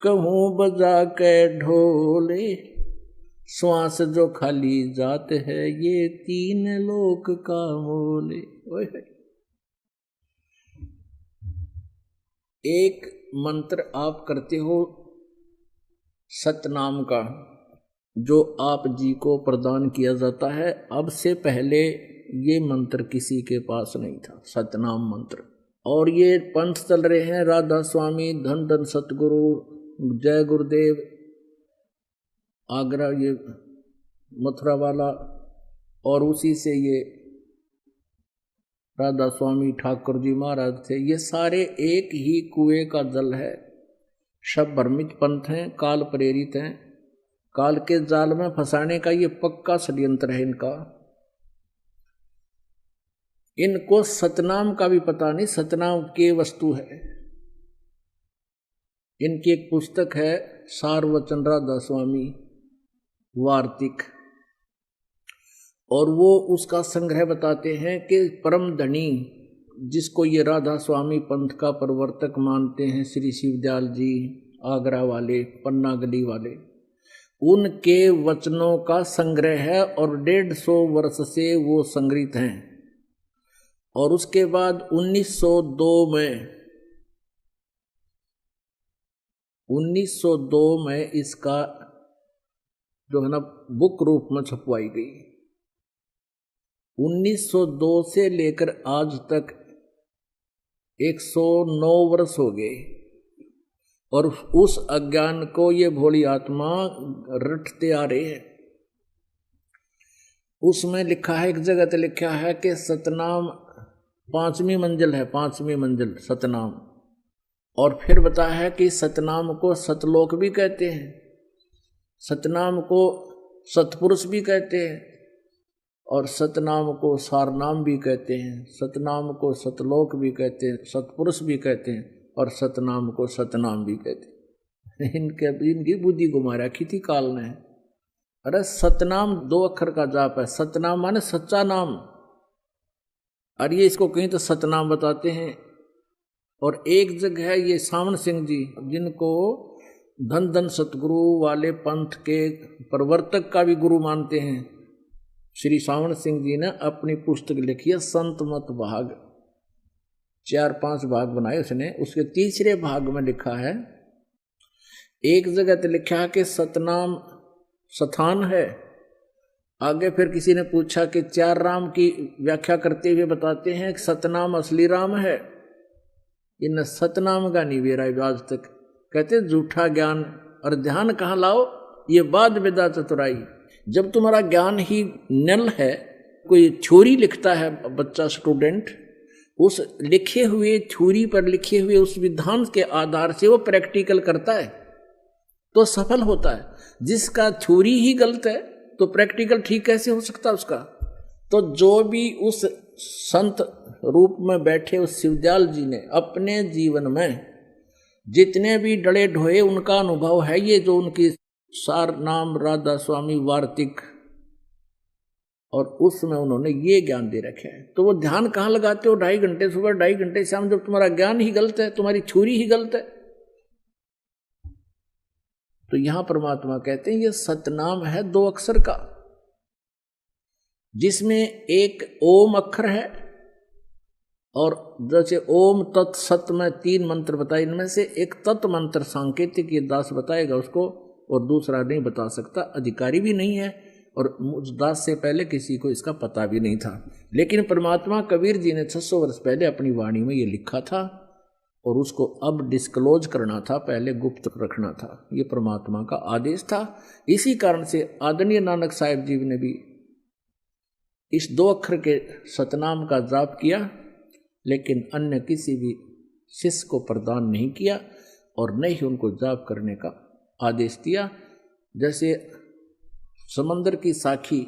कहूँ बजा के ढोले, श्वास जो खाली जात है, ये तीन लोक का मोले। एक मंत्र आप करते हो सतनाम का, जो आप जी को प्रदान किया जाता है। अब से पहले ये मंत्र किसी के पास नहीं था, सतनाम मंत्र। और ये पंथ चल रहे हैं, राधा स्वामी, धन धन सतगुरु, जय गुरुदेव, आगरा ये मथुरा वाला, और उसी से ये राधा स्वामी ठाकुर जी महाराज थे। ये सारे एक ही कुएं का जल है। सब भ्रमित पंथ हैं, काल प्रेरित हैं। काल के जाल में फंसाने का ये पक्का षड्यंत्र है इनका। इनको सतनाम का भी पता नहीं, सतनाम के वस्तु है। इनकी एक पुस्तक है सारवचन राधा स्वामी वार्तिक, और वो उसका संग्रह बताते हैं कि परम धनी, जिसको ये राधा स्वामी पंथ का प्रवर्तक मानते हैं, श्री शिवदयाल जी आगरा वाले, पन्ना गली वाले, उनके वचनों का संग्रह है और 150 वर्ष से वो संग्रहित हैं। और उसके बाद 1902 में इसका जो है ना बुक रूप में छपवाई गई। 1902 से लेकर आज तक 109 वर्ष हो गए, और उस अज्ञान को ये भोली आत्मा रटते आ रहे हैं। उसमें लिखा है, एक जगह तो लिखा है कि सतनाम 5वीं मंजिल है, 5वीं मंजिल सतनाम। और फिर बताया है कि सतनाम को सतलोक भी कहते हैं, सतनाम को सतपुरुष भी कहते हैं, और सतनाम को सारनाम भी कहते हैं, सतनाम को सतलोक भी कहते हैं, सतपुरुष भी कहते हैं, और सतनाम को सतनाम भी कहते हैं। इनकी बुद्धि घुमा रखी थी काल ने। अरे सतनाम 2 अक्षर का जाप है। सतनाम माने सच्चा नाम, और ये इसको कहीं तो सतनाम बताते हैं। और एक जगह है ये सावन सिंह जी, जिनको धन धन सतगुरु वाले पंथ के प्रवर्तक का भी गुरु मानते हैं, श्री सावन सिंह जी ने अपनी पुस्तक लिखी है संत मत भाग, 4-5 भाग बनाए उसने। उसके तीसरे भाग में लिखा है, एक जगह तो लिखा है कि सतनाम स्थान है। आगे फिर किसी ने पूछा कि 4 राम की व्याख्या करते हुए बताते हैं कि सतनाम असली राम है। इन सतनाम का नहीं वेरा आज तक। कहते झूठा ज्ञान और ध्यान कहाँ लाओ, ये बाद विदा चतुराई। जब तुम्हारा ज्ञान ही नल है, कोई थ्योरी लिखता है बच्चा स्टूडेंट, उस लिखे हुए थ्योरी पर लिखे हुए उस विधान के आधार से वो प्रैक्टिकल करता है तो सफल होता है। जिसका थ्योरी ही गलत है तो प्रैक्टिकल ठीक कैसे हो सकता है उसका। तो जो भी उस संत रूप में बैठे उस शिवदयाल जी ने अपने जीवन में जितने भी डले ढोए, उनका अनुभव है ये, जो उनकी सार नाम राधा स्वामी वार्तिक, और उसमें उन्होंने ये ज्ञान दे रखे हैं। तो वो ध्यान कहाँ लगाते हो? 2.5 घंटे सुबह, 2.5 घंटे शाम, जब तुम्हारा ज्ञान ही गलत है, तुम्हारी छुरी ही गलत है। तो यहां परमात्मा कहते हैं ये सतनाम है 2 अक्षर का, जिसमें एक ओम अक्षर है, और जैसे ओम तत् सत में 3 मंत्र बताए, इनमें से एक तत् मंत्र सांकेतिक ये दास बताएगा उसको, और दूसरा नहीं बता सकता, अधिकारी भी नहीं है, और उस दास से पहले किसी को इसका पता भी नहीं था। लेकिन परमात्मा कबीर जी ने 600 वर्ष पहले अपनी वाणी में ये लिखा था, और उसको अब डिस्क्लोज करना था, पहले गुप्त रखना था। ये परमात्मा का आदेश था। इसी कारण से आदरणीय नानक साहिब जी ने भी इस 2 अक्षर के सतनाम का जाप किया, लेकिन अन्य किसी भी शिष्य को प्रदान नहीं किया, और न ही उनको जाप करने का आदेश दिया। जैसे समंदर की साखी,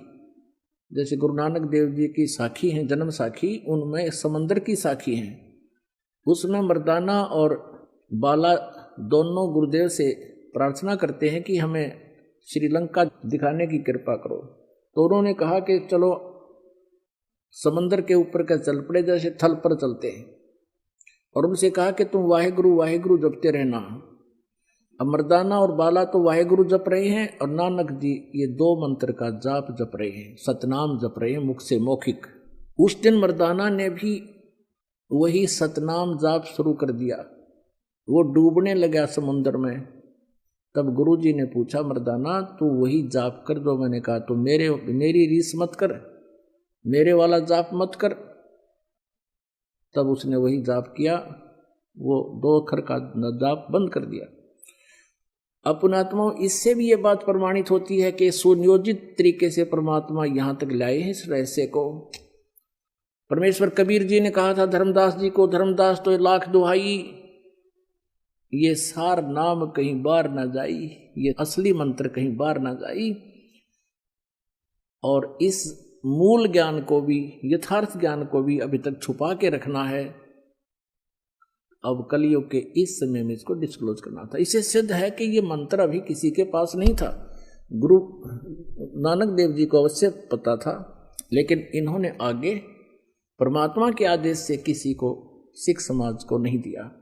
जैसे गुरु नानक देव जी की साखी हैं, जन्म साखी, उनमें समंदर की साखी हैं। उसमें मर्दाना और बाला दोनों गुरुदेव से प्रार्थना करते हैं कि हमें श्रीलंका दिखाने की कृपा करो। तो उन्होंने कहा कि चलो समंदर के ऊपर का चल पड़े, जैसे थल पर चलते हैं, और उनसे कहा कि तुम वाहेगुरु वाहेगुरु जपते रहना। अब मर्दाना और बाला तो वाहेगुरु जप रहे हैं और नानक जी ये दो मंत्र का जाप जप रहे हैं, सतनाम जप रहे हैं मुख से मौखिक। उस दिन मर्दाना ने भी वही सतनाम जाप शुरू कर दिया। वो डूबने लगा समुद्र में। तब गुरु जी ने पूछा, मर्दाना तू वही जाप कर जो मैंने कहा। तो मेरी रीस मत कर, मेरे वाला जाप मत कर। तब उसने वही जाप किया, वो 2 अक्षर का जाप बंद कर दिया। अपनात्माओं, इससे भी ये बात प्रमाणित होती है कि सुनियोजित तरीके से परमात्मा यहां तक लाए हैं इस रहस्य को। परमेश्वर कबीर जी ने कहा था धर्मदास जी को, धर्मदास तो 1,00,000 दुहाई, ये सार नाम कहीं बार ना जाई, ये असली मंत्र कहीं बार ना जाई। और इस मूल ज्ञान को भी, यथार्थ ज्ञान को भी अभी तक छुपा के रखना है। अब कलयुग के इस समय में इसको डिस्क्लोज करना था। इसे सिद्ध है कि ये मंत्र अभी किसी के पास नहीं था। गुरु नानक देव जी को अवश्य पता था, लेकिन इन्होंने आगे परमात्मा के आदेश से किसी को, सिख समाज को नहीं दिया।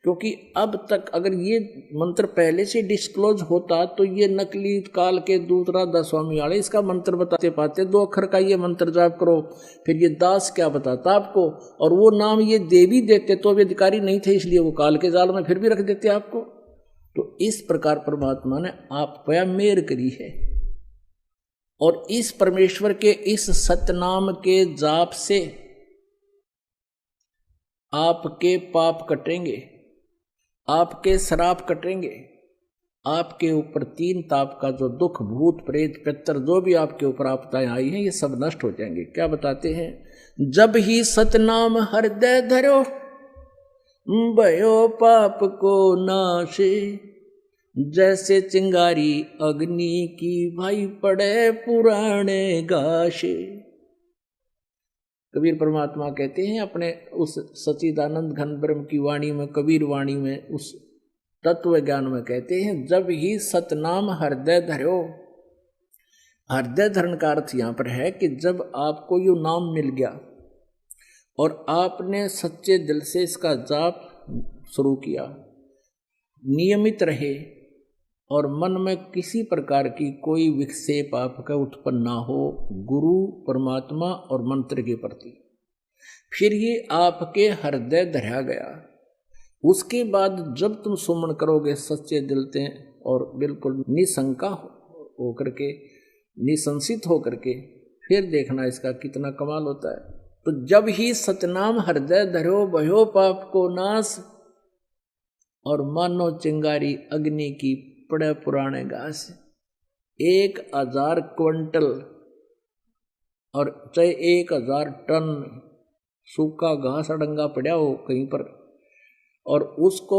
क्योंकि अब तक अगर ये मंत्र पहले से डिस्क्लोज होता तो ये नकली काल के दूसरा दस्वामी वाले इसका मंत्र बताते पाते, 2 अक्षर का ये मंत्र जाप करो, फिर ये दास क्या बताता आपको, और वो नाम ये देवी देते तो वे अधिकारी नहीं थे, इसलिए वो काल के जाल में फिर भी रख देते आपको। तो इस प्रकार परमात्मा ने आप पर मेहर करी है, और इस परमेश्वर के इस सतनाम के जाप से आपके पाप कटेंगे, आपके श्राप कटेंगे, आपके ऊपर 3 ताप का जो दुख, भूत प्रेत पितर जो भी आपके ऊपर आपदाएं आई हैं, ये सब नष्ट हो जाएंगे। क्या बताते हैं, जब ही सतनाम हृदय धरो भयो पाप को नाशे, जैसे चिंगारी अग्नि की भाई पड़े पुराने गाशे। कबीर परमात्मा कहते हैं अपने उस सच्चिदानंद घन ब्रह्म की वाणी में, कबीर वाणी में, उस तत्व ज्ञान में कहते हैं, जब ही सतनाम हृदय धरो। हृदय धरण का अर्थ यहाँ पर है कि जब आपको यो नाम मिल गया और आपने सच्चे दिल से इसका जाप शुरू किया, नियमित रहे और मन में किसी प्रकार की कोई विक्षेप आपका उत्पन्न ना हो गुरु, परमात्मा और मंत्र के प्रति, फिर ये आपके हृदय धरा गया। उसके बाद जब तुम सुमन करोगे सच्चे दिल से और बिल्कुल निशंका होकर के, निसंसित होकर के, फिर देखना इसका कितना कमाल होता है। तो जब ही सतनाम हृदय धरो भयो पाप को नाश, और मानो चिंगारी अग्नि की पड़े पुराने घास। 1000 क्विंटल और चाहे 1000 टन सूखा घास अडंगा पड़ा हो कहीं पर, और उसको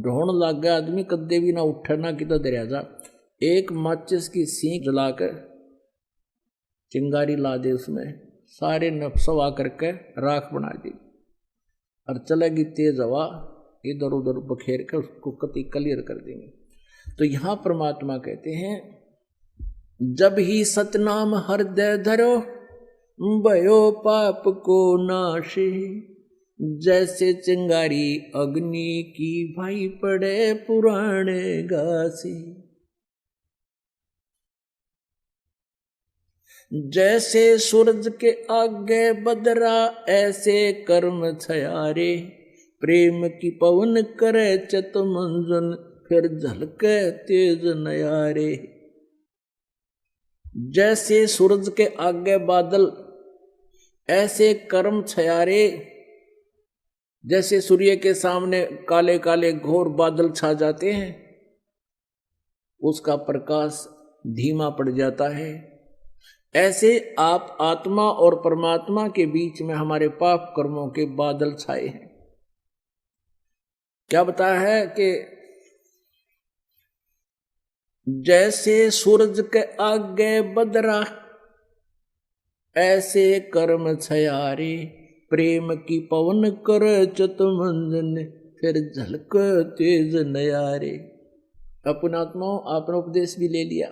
ढोण लग गया आदमी, कदे भी ना उठे ना कितना दरिया जा, एक माचिस की सीख जलाकर चिंगारी ला दे, उसमें सारे नफसवा करके राख बना दी और चलेगी तेज हवा, इधर उधर बखेर कर उसको कति क्लियर कर देंगे। तो यहां परमात्मा कहते हैं, जब ही सतनाम हृदय धरो भयो पाप को नाशे, जैसे चिंगारी अग्नि की भाई पड़े पुराने घासे। जैसे सूरज के आगे बदरा ऐसे कर्म छयारे, प्रेम की पवन करे चत मंजन फिर झलके तेज नयारे। जैसे सूरज के आगे बादल ऐसे कर्म छयारे, जैसे सूर्य के सामने काले काले घोर बादल छा जाते हैं, उसका प्रकाश धीमा पड़ जाता है, ऐसे आप आत्मा और परमात्मा के बीच में हमारे पाप कर्मों के बादल छाए हैं। क्या बताया है कि जैसे सूरज के आगे बदरा ऐसे कर्म छयारे, प्रेम की पवन कर चतमंजन फिर झलक तेज नयारे। अपना आत्माओं, आपने उपदेश भी ले लिया,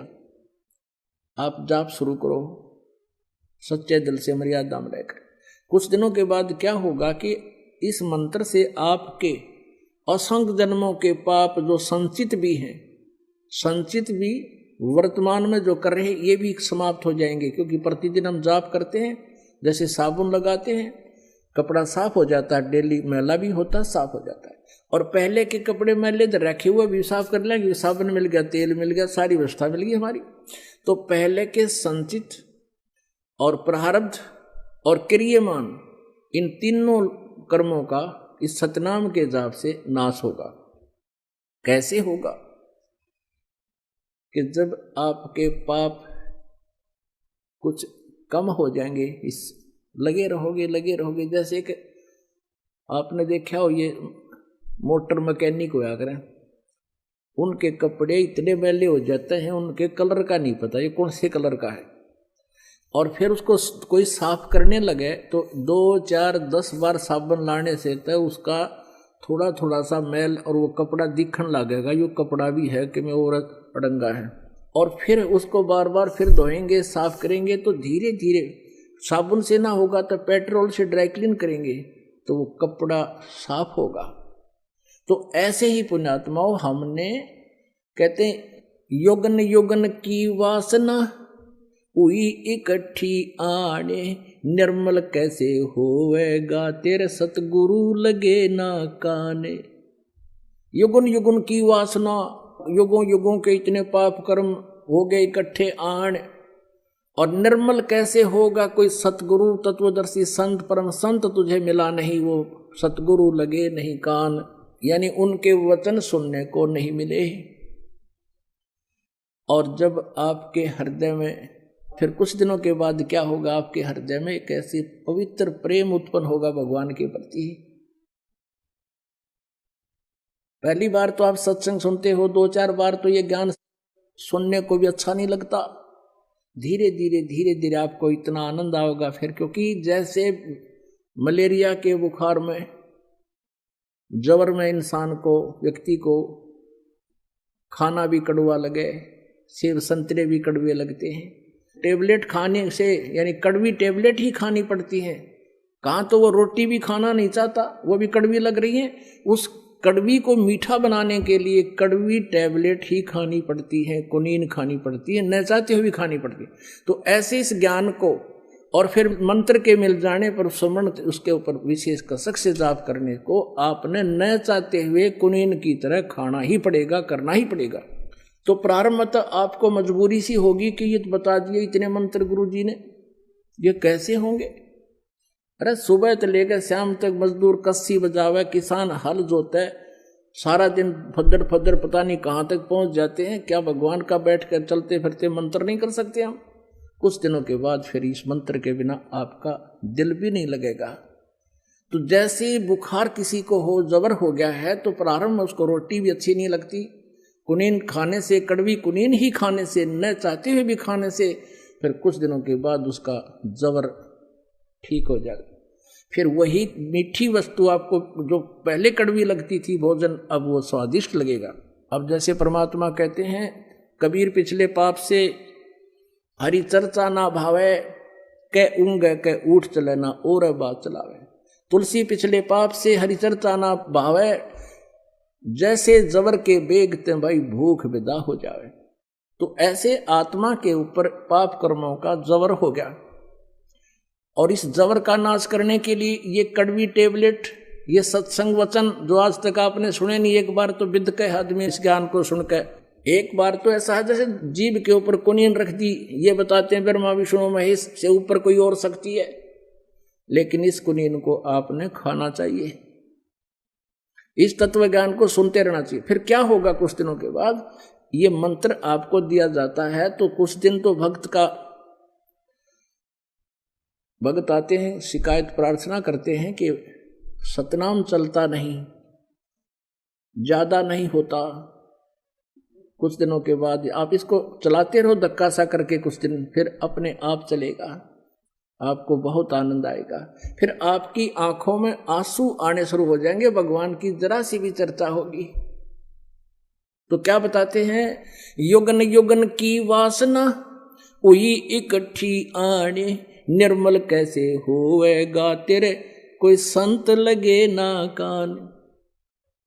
आप जाप शुरू करो सच्चे दिल से मर्यादा में रहकर। कुछ दिनों के बाद क्या होगा कि इस मंत्र से आपके असंख्य जन्मों के पाप जो संचित भी हैं, संचित भी वर्तमान में जो कर रहे हैं ये भी समाप्त हो जाएंगे, क्योंकि प्रतिदिन हम जाप करते हैं, जैसे साबुन लगाते हैं कपड़ा साफ हो जाता है, डेली मैला भी होता है साफ हो जाता है, और पहले के कपड़े मैले तो रखे हुए भी साफ कर लेंगे, साबुन मिल गया, तेल मिल गया, सारी व्यवस्था मिल गई हमारी। तो पहले के संचित और प्रारब्ध और क्रियमान इन तीनों कर्मों का इस सतनाम के जाप से नाश होगा। कैसे होगा? कि जब आपके पाप कुछ कम हो जाएंगे, इस लगे रहोगे। जैसे कि आपने देखा हो ये मोटर मैकेनिक होया करें, उनके कपड़े इतने मैले हो जाते हैं उनके कलर का नहीं पता ये कौन से कलर का है, और फिर उसको कोई साफ करने लगे तो 2 4 10 बार साबुन लाने से तो उसका थोड़ा थोड़ा सा मैल और वो कपड़ा दिखने लगेगा, ये कपड़ा भी है कि मैं और अड़ंगा है, और फिर उसको बार बार फिर धोएंगे साफ करेंगे, तो धीरे धीरे साबुन से ना होगा तो पेट्रोल से ड्राई क्लीन करेंगे तो वो कपड़ा साफ होगा। तो ऐसे ही पुण्यात्माओं हमने कहते योगन योगन की वासना हुई इकट्ठी आने, निर्मल कैसे होवेगा तेरे सतगुरु लगे ना काने। युगन युगन की वासना, युगों युगों के इतने पाप कर्म हो गए इकट्ठे आण, और निर्मल कैसे होगा कोई सतगुरु तत्वदर्शी संत परम संत तुझे मिला नहीं, वो सतगुरु लगे नहीं कान, यानी उनके वचन सुनने को नहीं मिले। और जब आपके हृदय में फिर कुछ दिनों के बाद क्या होगा, आपके हृदय में एक ऐसी पवित्र प्रेम उत्पन्न होगा भगवान के प्रति। पहली बार तो आप सत्संग सुनते हो, 2-4 बार तो ये ज्ञान सुनने को भी अच्छा नहीं लगता, धीरे धीरे आपको इतना आनंद आएगा फिर, क्योंकि जैसे मलेरिया के बुखार में जवर में इंसान को व्यक्ति को खाना भी कड़वा लगे, सेब संतरे भी कड़वे लगते हैं, टेबलेट खाने से यानी कड़वी टेबलेट ही खानी पड़ती है, कहाँ तो वो रोटी भी खाना नहीं चाहता वो भी कड़वी लग रही है, उस कड़वी को मीठा बनाने के लिए कड़वी टेबलेट ही खानी पड़ती है, कुनीन खानी पड़ती है, न चाहते हुए भी खानी पड़ती है। तो ऐसे इस ज्ञान को और फिर मंत्र के मिल जाने पर सुमरण उसके ऊपर विशेष कसक से जाप करने को आपने न चाहते हुए कुनीन की तरह खाना ही पड़ेगा, करना ही पड़ेगा। तो प्रारंभ में तो आपको मजबूरी सी होगी कि ये तो बता दिए इतने मंत्र गुरु जी ने, ये कैसे होंगे। अरे सुबह से लेकर शाम तक मजदूर कस्सी बजावे, किसान हल जोता है, सारा दिन फद्दर फद्दर पता नहीं कहाँ तक पहुँच जाते हैं, क्या भगवान का बैठ कर चलते फिरते मंत्र नहीं कर सकते हम? कुछ दिनों के बाद फिर इस मंत्र के बिना आपका दिल भी नहीं लगेगा। तो जैसे ही बुखार किसी को हो, जबर हो गया है, तो प्रारंभ में उसको रोटी भी अच्छी नहीं लगती, कुनीन खाने से, कड़वी कुनीन ही खाने से, न चाहते हुए भी खाने से, फिर कुछ दिनों के बाद उसका जबर ठीक हो जाएगा। फिर वही मीठी वस्तु आपको जो पहले कड़वी लगती थी भोजन, अब वो स्वादिष्ट लगेगा। अब जैसे परमात्मा कहते हैं, कबीर पिछले पाप से हरि चर्चा ना भावे, कै ऊँग कै ऊठ चले ना और बात चलावे। तुलसी पिछले पाप से हरि चर्चा ना भावे, जैसे जबर के बेग ते भाई भूख विदा हो जावे। तो ऐसे आत्मा के ऊपर पाप कर्मों का जबर हो गया, और इस जबर का नाश करने के लिए ये कड़वी टेबलेट, ये सत्संग वचन जो आज तक आपने सुने नहीं, एक बार तो विद के आदमी इस ज्ञान को सुनकर, एक बार तो ऐसा है जैसे जीभ के ऊपर कुनीन रख दी, ये बताते हैं ब्रह्मा विष्णु महेश से ऊपर कोई और शक्ति है, लेकिन इस कुनीन को आपने खाना चाहिए, इस तत्व ज्ञान को सुनते रहना चाहिए। फिर क्या होगा, कुछ दिनों के बाद ये मंत्र आपको दिया जाता है, तो कुछ दिन तो भक्त आते हैं, शिकायत प्रार्थना करते हैं कि सतनाम चलता नहीं, ज्यादा नहीं होता। कुछ दिनों के बाद आप इसको चलाते रहो धक्का सा करके, कुछ दिन फिर अपने आप चलेगा, आपको बहुत आनंद आएगा। फिर आपकी आंखों में आंसू आने शुरू हो जाएंगे, भगवान की जरा सी भी चर्चा होगी। तो क्या बताते हैं, युगन युगन की वासना हुई इकट्ठी आने, निर्मल कैसे होएगा तेरे कोई संत लगे ना कान।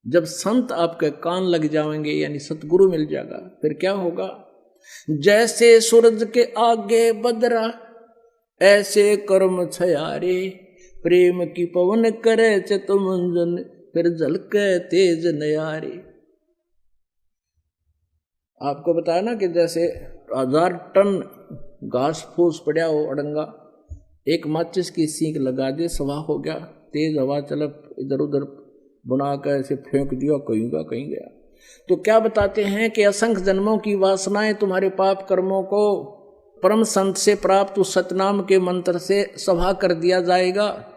जब संत आपके कान लग जाएंगे यानी सतगुरु मिल जाएगा, फिर क्या होगा? जैसे सूरज के आगे बदरा ऐसे कर्म छयारे, प्रेम की पवन करे चितमंजन फिर झलके तेज नयारे। आपको बताया ना कि जैसे 1000 टन घास फूस पड़ा हो अड़ंगा, एक माचिस की सीख लगा दे सवा हो गया, तेज हवा चल इधर उधर बुना कर ऐसे फेंक दिया, कहीं का कहीं गया। तो क्या बताते हैं कि असंख्य जन्मों की वासनाएं तुम्हारे पाप कर्मों को परम संत से प्राप्त उस सतनाम के मंत्र से सभा कर दिया जाएगा।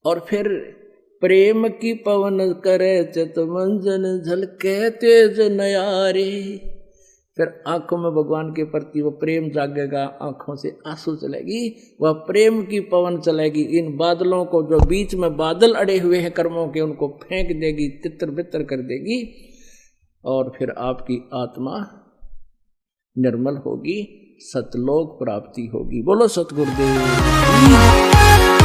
और फिर प्रेम की पवन करे चितमंजन झलके तेज नयारे, फिर आंखों में भगवान के प्रति वो प्रेम जागेगा, आंखों से आंसू चलेगी, वह प्रेम की पवन चलेगी। इन बादलों को जो बीच में बादल अड़े हुए हैं कर्मों के, उनको फेंक देगी, तितर बितर कर देगी, और फिर आपकी आत्मा निर्मल होगी, सतलोक प्राप्ति होगी। बोलो सतगुरुदेव।